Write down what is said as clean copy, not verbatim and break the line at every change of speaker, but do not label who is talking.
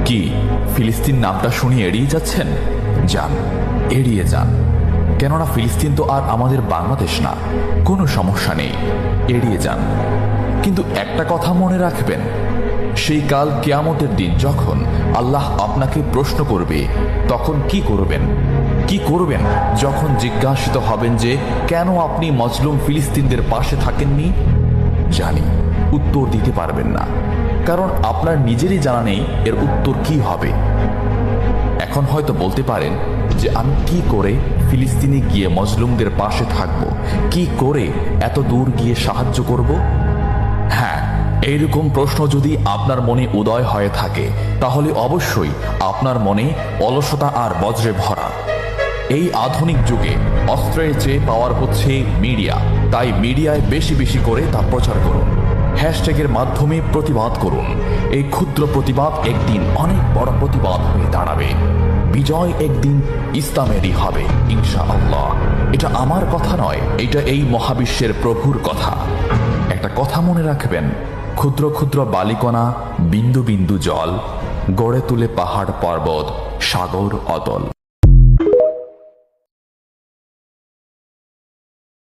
কি ফিলিস্তিন নামটা শুনিয়ে এড়িয়ে যাচ্ছেন? যান, এড়িয়ে যান। কেননা ফিলিস্তিন তো আর আমাদের বাংলাদেশ না। কোনো সমস্যা নেই, এড়িয়ে যান। কিন্তু একটা কথা মনে রাখবেন, সেই কাল কিয়ামতের দিন যখন আল্লাহ আপনাকে প্রশ্ন করবে, তখন কি করবেন? কি করবেন যখন জিজ্ঞাসিত হবেন যে কেন আপনি মজলুম ফিলিস্তিনদের পাশে থাকেননি? জানি উত্তর দিতে পারবেন না, কারণ আপনার নিজেরই জানা নেই এর উত্তর কি হবে। এখন হয়তো বলতে পারেন যে আমি কি করে ফিলিস্তিনে গিয়ে মজলুমদের পাশে থাকব, কি করে এত দূর গিয়ে সাহায্য করব? হ্যাঁ, এইরকম প্রশ্ন যদি আপনার মনে উদয় হয়ে থাকে, তাহলে অবশ্যই আপনার মনে অলসতা আর বজ্রে ভরা। এই আধুনিক যুগে অস্ত্রের চেয়ে পাওয়ার হচ্ছে মিডিয়া, তাই মিডিয়ায় বেশি বেশি করে তা প্রচার করুন। হ্যাশট্যাগের মাধ্যমে প্রতিবাদ করুন। এই ক্ষুদ্র প্রতিবাদ একদিন অনেক বড় প্রতিবাদ হয়ে দাঁড়াবে। বিজয় একদিন ইসলামেরই হবে ইনশাআল্লাহ। এটা আমার কথা নয়, এটা এই মহাবিশ্বের প্রভুর কথা। একটা কথা মনে রাখবেন, ক্ষুদ্র ক্ষুদ্র বালিকণা, বিন্দু বিন্দু জল গড়ে তুলে পাহাড় পর্বত, সাগর অতল।